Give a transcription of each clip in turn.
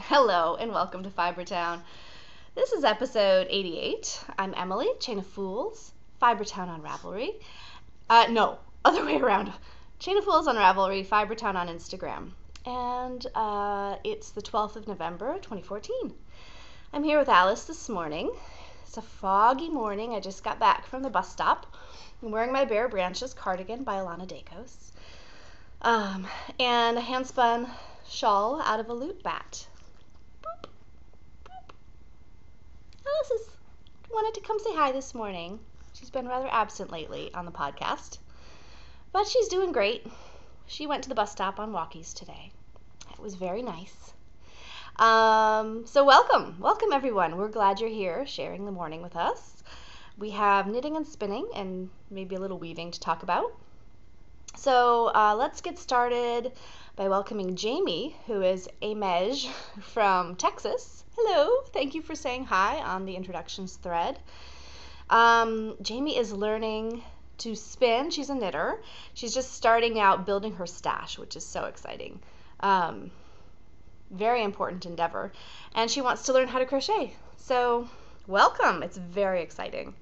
Hello and welcome to Fibertown. This is episode 88. I'm Emily, Chain of Fools, Fibertown on Ravelry. No, other way around. Chain of Fools on Ravelry, Fibertown on Instagram. And it's the 12th of November, 2014. I'm here with Alice this morning. It's a foggy morning. I just got back from the bus stop. I'm wearing my Bare Branches cardigan by Alana Dacos. And a handspun shawl out of a loot bat. Boop, boop. Alice wanted to come say hi this morning. She's been rather absent lately on the podcast, but she's doing great. She went to the bus stop on walkies today. It was very nice. So welcome everyone. We're glad you're here sharing the morning with us. We have knitting and spinning and maybe a little weaving to talk about. So let's get started by welcoming Jamie, who is Amej from Texas. Hello, thank you for saying hi on the introductions thread. Jamie is learning to spin. She's a knitter. She's just starting out building her stash, which is so exciting. Very important endeavor. And she wants to learn how to crochet. So welcome. It's very exciting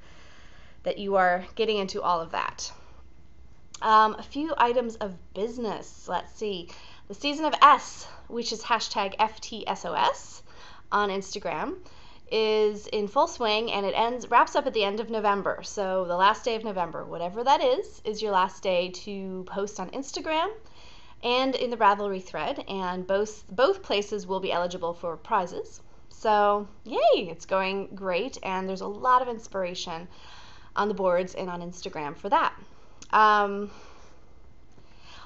that you are getting into all of that. A few items of business. Let's see. The Season of S, which is hashtag FTSOS on Instagram, is in full swing, and it wraps up at the end of November. So the last day of November, whatever that is your last day to post on Instagram and in the Ravelry thread, and both places will be eligible for prizes. So yay, it's going great, and there's a lot of inspiration on the boards and on Instagram for that.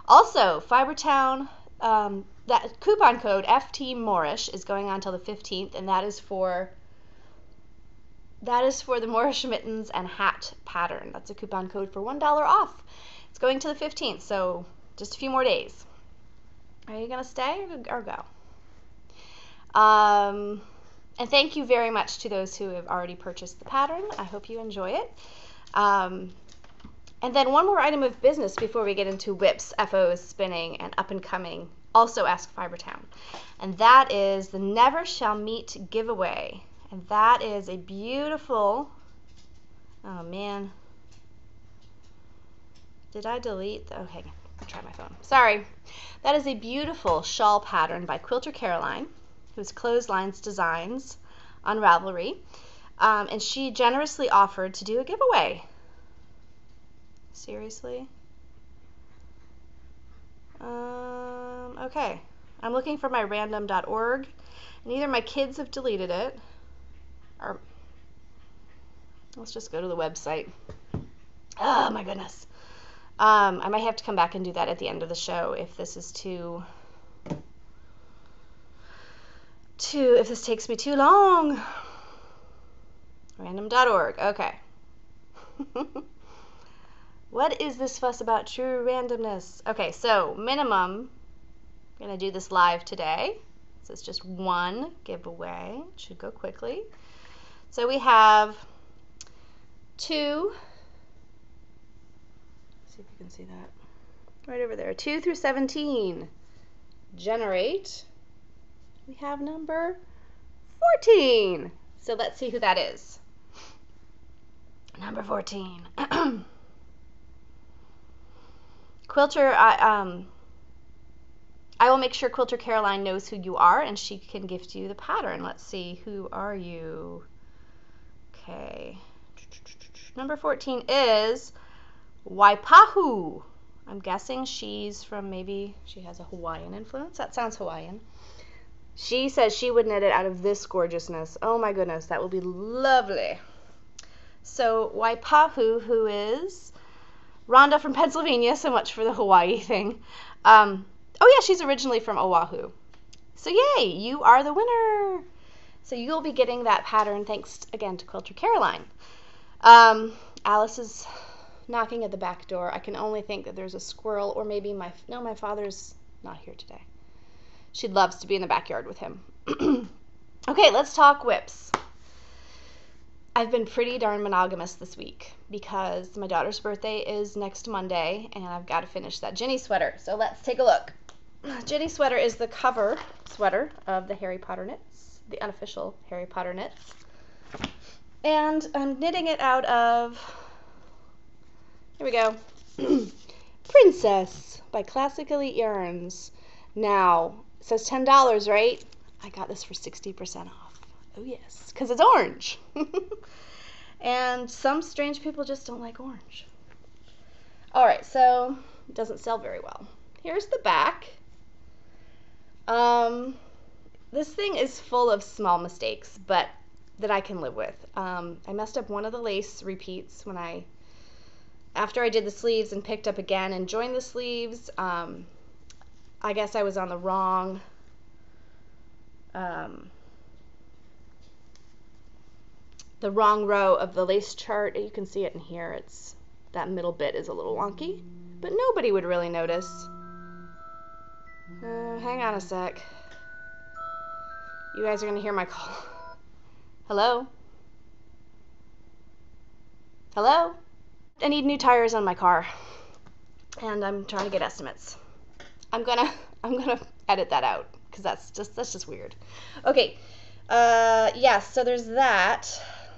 Also, Fibertown, that coupon code FTMoorish is going on till the 15th, and that is for the Moorish mittens and hat pattern. That's a coupon code for $1 off. It's going to the 15th, so just a few more days. Are you going to stay or go? And thank you very much to those who have already purchased the pattern. I hope you enjoy it. And then one more item of business before we get into whips, FOs, spinning, and up and coming. Also ask Fibertown. And that is the Never Shall Meet giveaway. And that is a beautiful, oh man. Did I delete? Okay, I'll try my phone. Sorry. That is a beautiful shawl pattern by Quilter Caroline, who's Clotheslines Designs on Ravelry. And she generously offered to do a giveaway. Seriously? Okay. I'm looking for my random.org, and either my kids have deleted it, or let's just go to the website. Oh my goodness. I might have to come back and do that at the end of the show if this is if this takes me too long. Random.org. Okay. What is this fuss about true randomness? Okay, so minimum, I'm going to do this live today. So it's just one giveaway. It should go quickly. So we have two, see if you can see that, right over there, 2 through 17. Generate. We have number 14. So let's see who that is. Number 14. Quilter, I will make sure Quilter Caroline knows who you are, and she can gift you the pattern. Let's see, who are you? Okay. Number 14 is Waipahu. I'm guessing she's from, maybe she has a Hawaiian influence. That sounds Hawaiian. She says she would knit it out of this gorgeousness. Oh my goodness, that will be lovely. So Waipahu, who is Rhonda from Pennsylvania, so much for the Hawaii thing. Oh yeah, she's originally from Oahu. So yay, you are the winner. So you'll be getting that pattern thanks again to Quilter Caroline. Alice is knocking at the back door. I can only think that there's a squirrel, or maybe my father's not here today. She loves to be in the backyard with him. Okay, let's talk whips. I've been pretty darn monogamous this week because my daughter's birthday is next Monday, and I've got to finish that Ginny sweater. So let's take a look. Ginny sweater is the cover sweater of the Harry Potter knits, the unofficial Harry Potter knits. And I'm knitting it out of, here we go, Princess by Classic Elite Yarns. Now, it says $10, right? I got this for 60% off. Oh yes, because it's orange. And some strange people just don't like orange. All right, so it doesn't sell very well. Here's the back. This thing is full of small mistakes, but that I can live with. I messed up one of the lace repeats after I did the sleeves and picked up again and joined the sleeves. I guess I was on the wrong row of the lace chart. You can see it in here. That middle bit is a little wonky, but nobody would really notice. Hang on a sec. You guys are gonna hear my call. Hello? Hello? I need new tires on my car, and I'm trying to get estimates. I'm gonna edit that out because that's just weird. Okay. Yes. So there's that.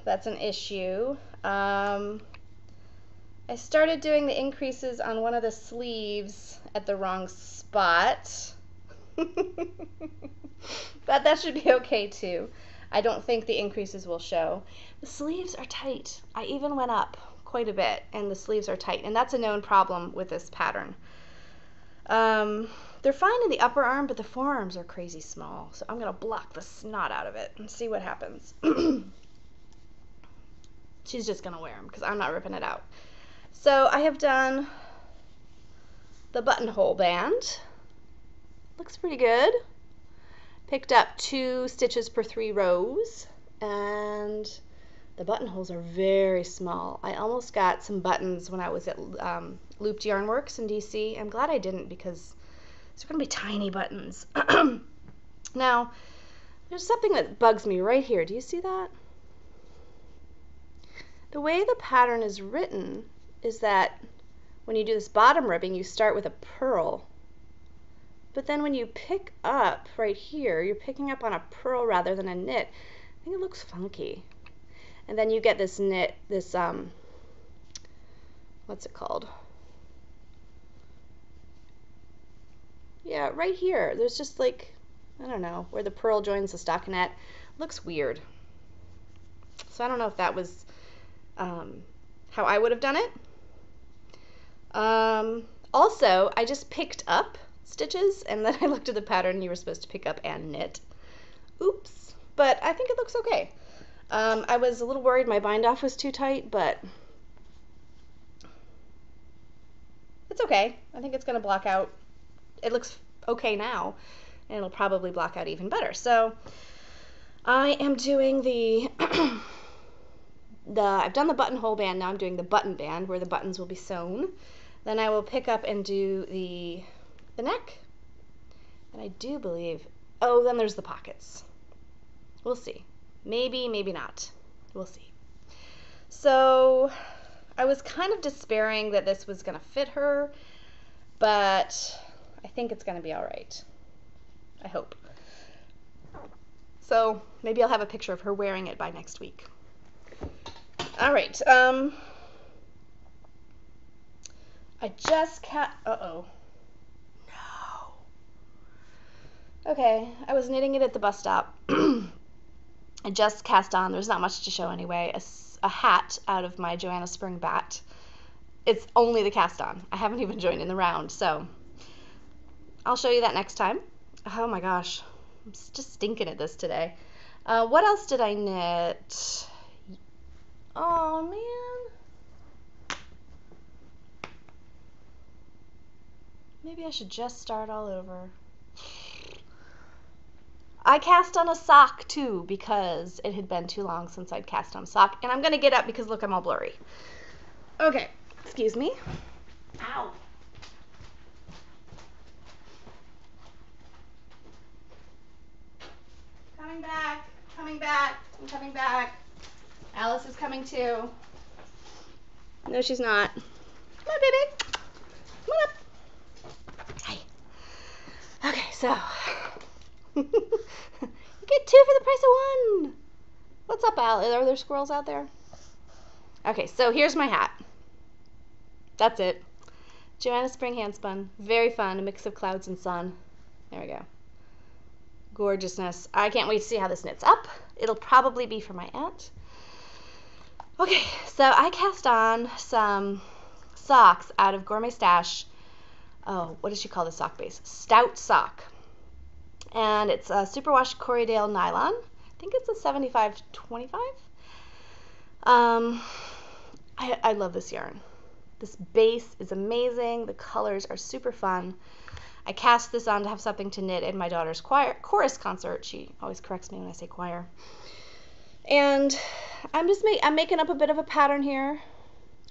That's an issue. I started doing the increases on one of the sleeves at the wrong spot. But that should be okay too. I don't think the increases will show. The sleeves are tight. I even went up quite a bit and the sleeves are tight, and that's a known problem with this pattern. They're fine in the upper arm, but the forearms are crazy small, so I'm gonna block the snot out of it and see what happens. She's just gonna wear them because I'm not ripping it out. So I have done the buttonhole band. Looks pretty good. Picked up 2 stitches per 3 rows, and the buttonholes are very small. I almost got some buttons when I was at Looped Yarn Works in DC. I'm glad I didn't because these are going to be tiny buttons. Now, there's something that bugs me right here. Do you see that? The way the pattern is written is that when you do this bottom ribbing, you start with a purl. But then when you pick up right here, you're picking up on a purl rather than a knit. I think it looks funky. And then you get this knit, what's it called? Yeah, right here. There's just like, I don't know, where the purl joins the stockinette. Looks weird. So I don't know if that was how I would have done it. Also, I just picked up stitches, and then I looked at the pattern. You were supposed to pick up and knit. Oops. But I think it looks okay. I was a little worried my bind off was too tight, but it's okay. I think it's going to block out. It looks okay now, and it'll probably block out even better. So I am doing I've done the buttonhole band. Now I'm doing the button band where the buttons will be sewn. Then I will pick up and do the neck. And I do believe, oh, then there's the pockets. We'll see. Maybe, maybe not. We'll see. So I was kind of despairing that this was going to fit her, but I think it's going to be all right. I hope. So maybe I'll have a picture of her wearing it by next week. All right. I just uh-oh. No. Okay, I was knitting it at the bus stop. I just cast on, there's not much to show anyway, a hat out of my Joanna Spring bat. It's only the cast on. I haven't even joined in the round, so I'll show you that next time. Oh my gosh, I'm just stinking at this today. What else did I knit? Oh man. Maybe I should just start all over. I cast on a sock too because it had been too long since I'd cast on a sock. And I'm going to get up because look, I'm all blurry. Okay, excuse me. Ow. Coming back, coming back, I'm coming back. Alice is coming too. No, she's not. Come on, baby. Come on up. Hi. Okay, so You get two for the price of one. What's up, Al? Are there squirrels out there? Okay, so here's my hat. That's it. Joanna Spring Handspun. Very fun. A mix of clouds and sun. There we go. Gorgeousness. I can't wait to see how this knits up. It'll probably be for my aunt. Okay, so I cast on some socks out of Gourmet Stash. Oh, what does she call the sock base? Stout sock. And it's a superwash Corriedale nylon. I think it's a 75/25. I love this yarn. This base is amazing. The colors are super fun. I cast this on to have something to knit in my daughter's chorus concert. She always corrects me when I say choir. And I'm making up a bit of a pattern here.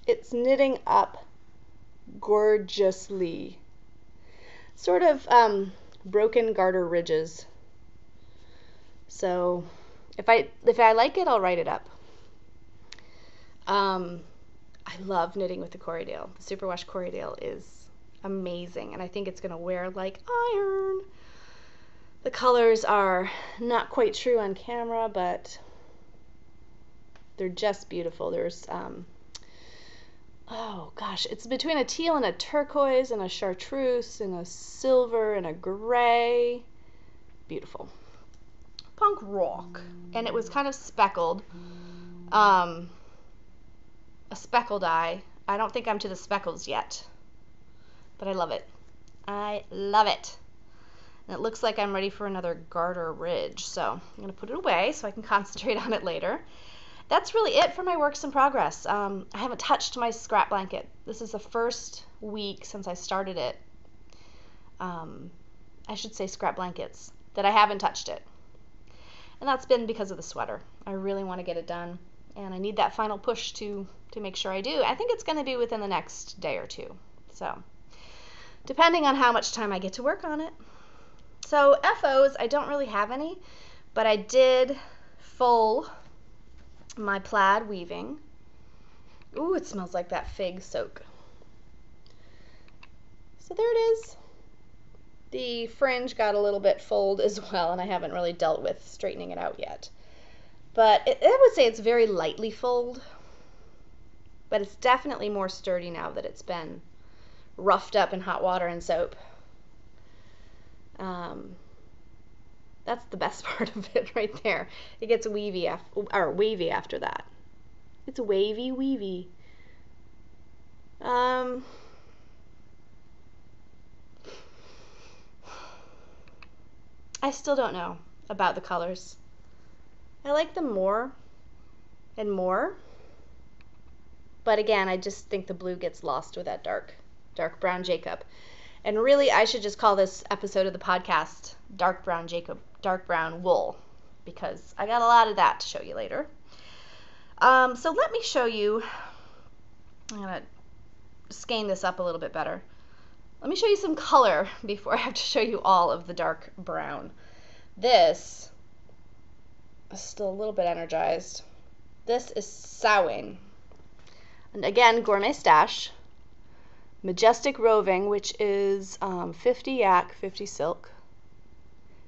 It's knitting up gorgeously. Sort of broken garter ridges. So if I like it, I'll write it up. I love knitting with the Corriedale. The Superwash Corriedale is amazing, and I think it's going to wear like iron. The colors are not quite true on camera, but they're just beautiful. There's, oh gosh, it's between a teal and a turquoise and a chartreuse and a silver and a gray. Beautiful. Punk rock. And it was kind of speckled. A speckled eye. I don't think I'm to the speckles yet, but I love it. I love it. And it looks like I'm ready for another garter ridge, so I'm going to put it away so I can concentrate on it later. That's really it for my works in progress. I haven't touched my scrap blanket. This is the first week since I started it. I should say scrap blankets, that I haven't touched it. And that's been because of the sweater. I really want to get it done, and I need that final push to make sure I do. I think it's going to be within the next day or two. So, depending on how much time I get to work on it. So, FOs, I don't really have any, but I did full my plaid weaving. Ooh, it smells like that fig soak. So there it is. The fringe got a little bit fold as well, and I haven't really dealt with straightening it out yet. But I would say it's very lightly fold, but it's definitely more sturdy now that it's been roughed up in hot water and soap. That's the best part of it right there. It gets wavy after that. It's wavy weavy. I still don't know about the colors. I like them more and more, but again, I just think the blue gets lost with that dark brown Jacob. And really, I should just call this episode of the podcast Dark Brown Jacob, Dark Brown Wool, because I got a lot of that to show you later. So let me show you, I'm going to skein this up a little bit better. Let me show you some color before I have to show you all of the dark brown. This is still a little bit energized. This is Sowing. And again, Gourmet Stash. Majestic Roving, which is 50 yak, 50 silk.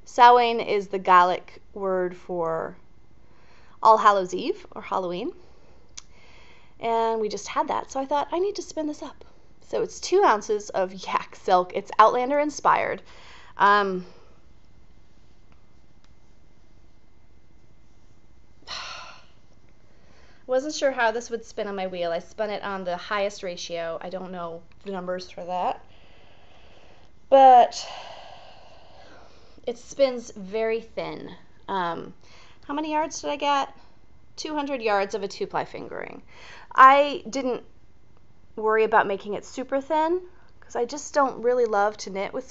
Samhain is the Gaelic word for All Hallows Eve, or Halloween. And we just had that, so I thought I need to spin this up. So it's 2 ounces of yak silk. It's Outlander inspired. Wasn't sure how this would spin on my wheel. I spun it on the highest ratio. I don't know the numbers for that. But it spins very thin. How many yards did I get? 200 yards of a 2-ply fingering. I didn't worry about making it super thin because I just don't really love to knit with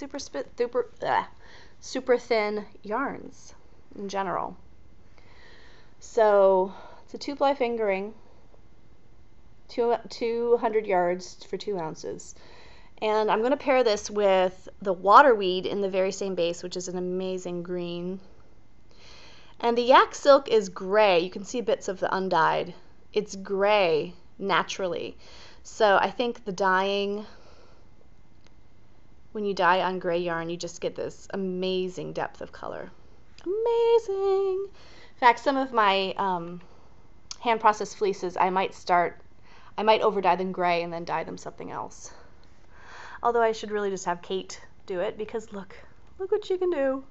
super thin yarns in general. So it's a 2-ply fingering, 200 yards for 2 ounces. And I'm going to pair this with the Waterweed in the very same base, which is an amazing green. And the yak silk is gray. You can see bits of the undyed. It's gray naturally. So I think the dyeing when you dye on gray yarn, you just get this amazing depth of color. Amazing. In fact, some of my hand processed fleeces, I might over dye them gray and then dye them something else. Although I should really just have Kate do it, because look what she can do.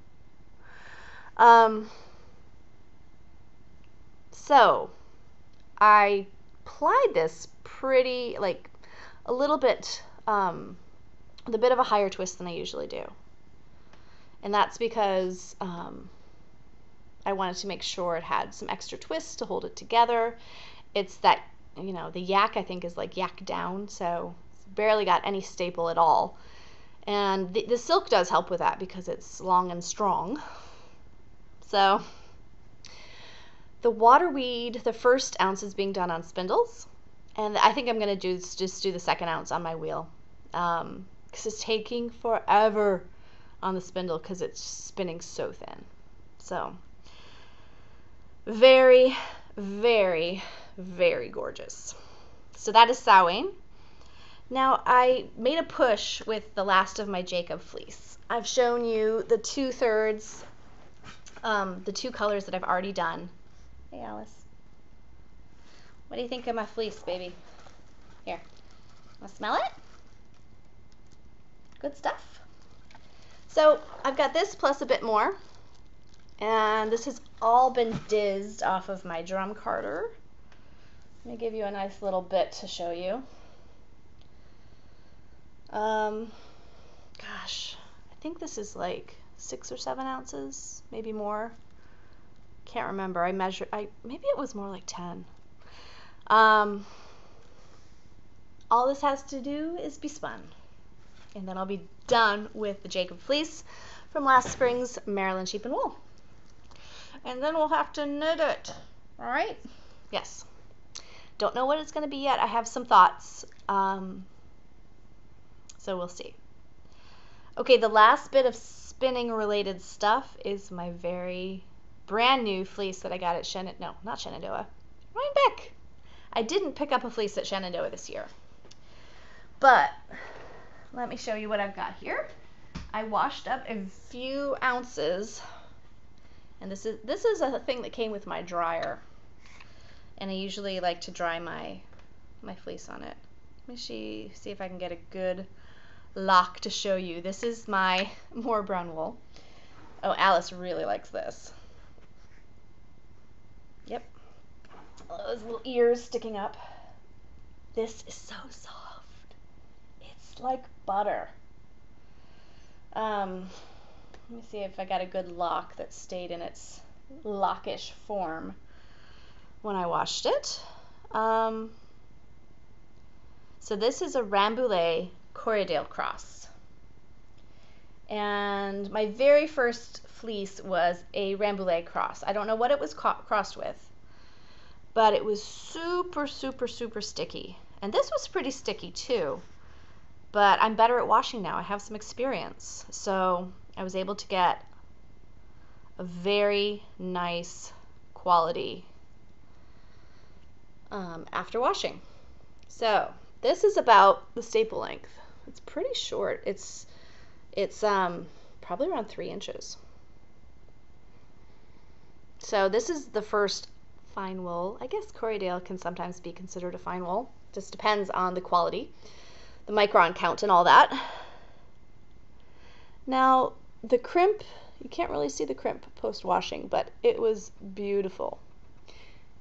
So I applied this pretty, like, a little bit, with a bit of a higher twist than I usually do. And that's because I wanted to make sure it had some extra twists to hold it together. It's that, you know, the yak, I think, is like yak down, so it's barely got any staple at all. And the silk does help with that because it's long and strong. So the water weed, the first ounce is being done on spindles, and I think I'm going to just do the second ounce on my wheel, because it's taking forever on the spindle because it's spinning so thin. So very, very, very gorgeous. So that is sewing. Now I made a push with the last of my Jacob fleece. I've shown you the 2/3, the two colors that I've already done. Hey Alice, what do you think of my fleece, baby? Here, wanna smell it? Good stuff. So I've got this plus a bit more, and this has all been dizzed off of my drum carder. Let me give you a nice little bit to show you. Gosh, I think this is like 6 or 7 ounces, maybe more. Can't remember. Maybe it was more like 10. All this has to do is be spun, and then I'll be done with the Jacob fleece from last spring's Maryland sheep and wool. And then we'll have to knit it. All right? Yes. Don't know what it's going to be yet. I have some thoughts. So we'll see. Okay, the last bit of spinning related stuff is my very brand new fleece that I got at not Shenandoah, Rhinebeck. I didn't pick up a fleece at Shenandoah this year, but let me show you what I've got here. I washed up a few ounces, and this is a thing that came with my dryer, and I usually like to dry my fleece on it. Let me see if I can get a good lock to show you. This is my more brown wool. Oh, Alice really likes this. Yep. Those little ears sticking up. This is so soft. It's like butter. Let me see if I got a good lock that stayed in its lockish form when I washed it. So this is a Rambouillet Corriedale cross. And my very first fleece was a Rambouillet cross. I don't know what it was crossed with, but it was super, super, super sticky. And this was pretty sticky too, but I'm better at washing now. I have some experience. So I was able to get a very nice quality after washing. So this is about the staple length. It's pretty short. It's probably around 3 inches. So this is the first fine wool. I guess Corriedale can sometimes be considered a fine wool. Just depends on the quality, the micron count and all that. Now the crimp, you can't really see the crimp post-washing, but it was beautiful.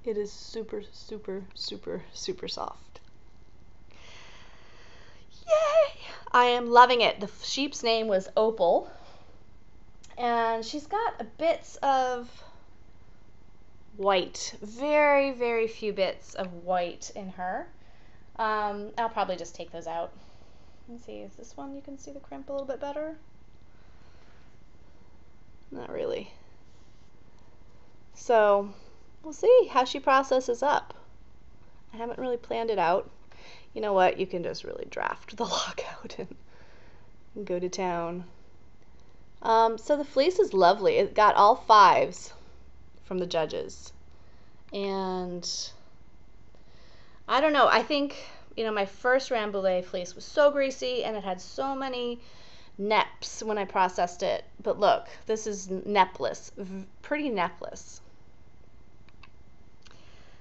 It is super, super, super, super soft. Yay! I am loving it. The sheep's name was Opal, and she's got a bits of white, very, very few bits of white in her. I'll probably just take those out. Let's see, is this one you can see the crimp a little bit better? Not really. So we'll see how she processes up. I haven't really planned it out. You know what? You can just really draft the lock out and go to town. So the fleece is lovely. It got all 5s from the judges. And I don't know. I think, my first Rambouillet fleece was so greasy, and it had so many neps when I processed it. But look, this is nepless, pretty nepless.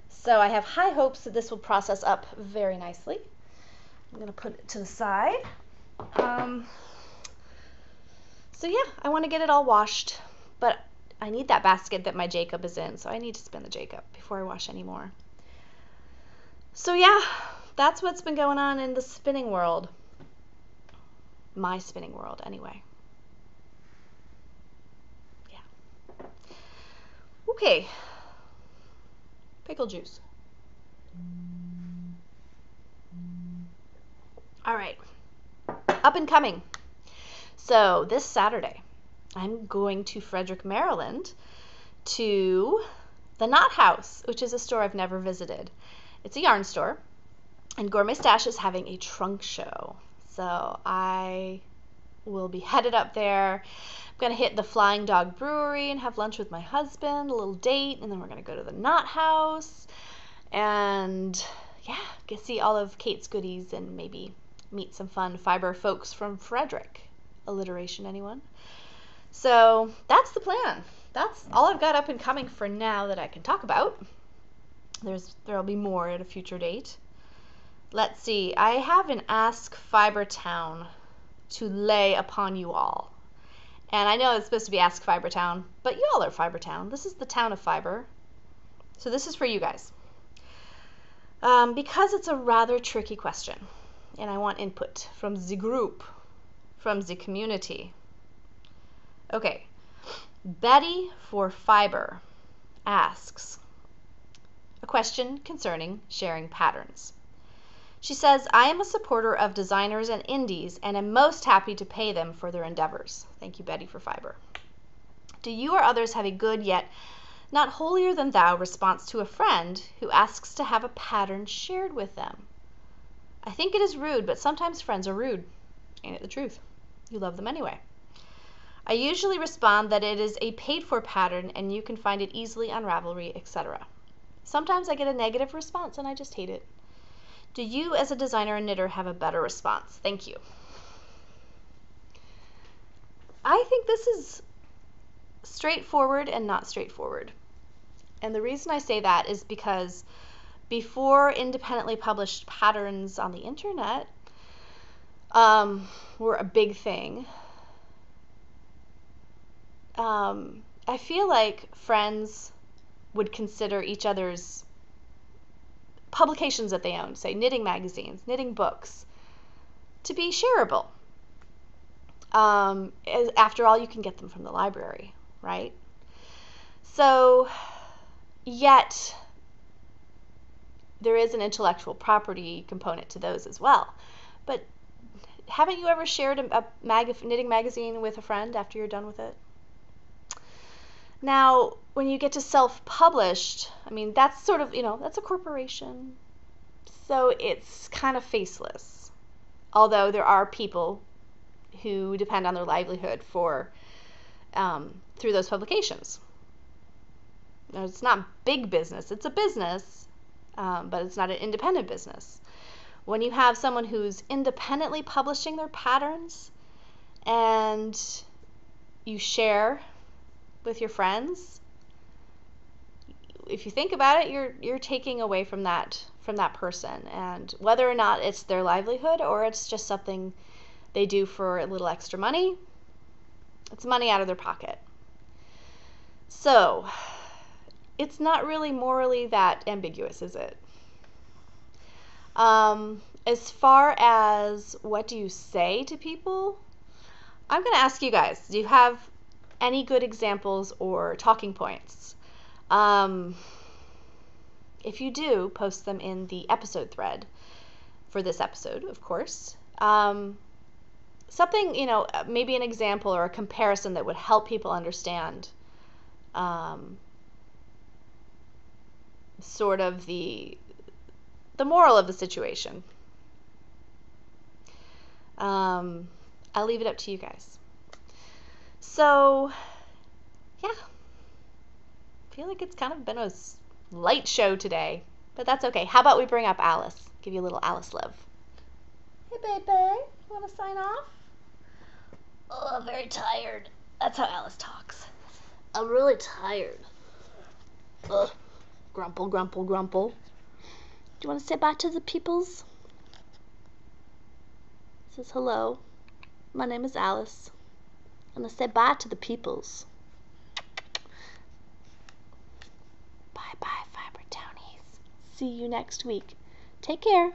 So I have high hopes that this will process up very nicely. I'm going to put it to the side. So yeah, I want to get it all washed, but I need that basket that my Jacob is in, so I need to spin the Jacob before I wash any more. So yeah, that's what's been going on in the spinning world. My spinning world, anyway. Yeah. Okay. Pickle juice. All right. Up and coming. So this Saturday, I'm going to Frederick, Maryland, to the Knot House, which is a store I've never visited. It's a yarn store, and Gourmet Stash is having a trunk show. So I will be headed up there. I'm going to hit the Flying Dog Brewery and have lunch with my husband, a little date, and then we're going to go to the Knot House and, yeah, get see all of Kate's goodies and maybe meet some fun fiber folks from Frederick. Alliteration, anyone? So that's the plan. That's all I've got up and coming for now that I can talk about. There'll be more at a future date. Let's see. I have an Ask Fiber Town to lay upon you all. And I know it's supposed to be Ask Fiber Town, but you all are Fiber Town. This is the town of Fiber. So this is for you guys. Because it's a rather tricky question, and I want input from the group, from the community. Okay. Betty for Fiber asks a question concerning sharing patterns. She says, I am a supporter of designers and indies and am most happy to pay them for their endeavors. Thank you, Betty for Fiber. Do you or others have a good yet not holier than thou response to a friend who asks to have a pattern shared with them? I think it is rude, but sometimes friends are rude. Ain't it the truth? You love them anyway. I usually respond that it is a paid-for pattern and you can find it easily on Ravelry, etc. Sometimes I get a negative response and I just hate it. Do you, as a designer and knitter, have a better response? Thank you. I think this is straightforward and not straightforward. And the reason I say that is because before independently published patterns on the internet were a big thing, I feel like friends would consider each other's publications that they own, say knitting magazines, knitting books, to be shareable. After all, you can get them from the library, right? So, yet, there is an intellectual property component to those as well. But haven't you ever shared a knitting magazine with a friend after you're done with it? Now, when you get to self-published, I mean, that's sort of, that's a corporation. So it's kind of faceless. Although there are people who depend on their livelihood for through those publications. Now, it's not big business. It's a business, but it's not an independent business. When you have someone who's independently publishing their patterns and you share with your friends, if you think about it, you're taking away from that person, and whether or not it's their livelihood or it's just something they do for a little extra money, it's money out of their pocket. So it's not really morally that ambiguous, is it? As far as what do you say to people, I'm going to ask you guys, do you have any good examples or talking points? If you do, post them in the episode thread for this episode, of course. Something, maybe an example or a comparison that would help people understand sort of the moral of the situation. I'll leave it up to you guys. So, yeah. I feel like it's kind of been a light show today, but that's okay. How about we bring up Alice? Give you a little Alice love. Hey, baby. Want to sign off? Oh, I'm very tired. That's how Alice talks. I'm really tired. Ugh. Grumple, grumple, grumple. Do you want to say bye to the peoples? Says hello. My name is Alice. And I say bye to the peoples. Bye bye, Fiber Townies. See you next week. Take care.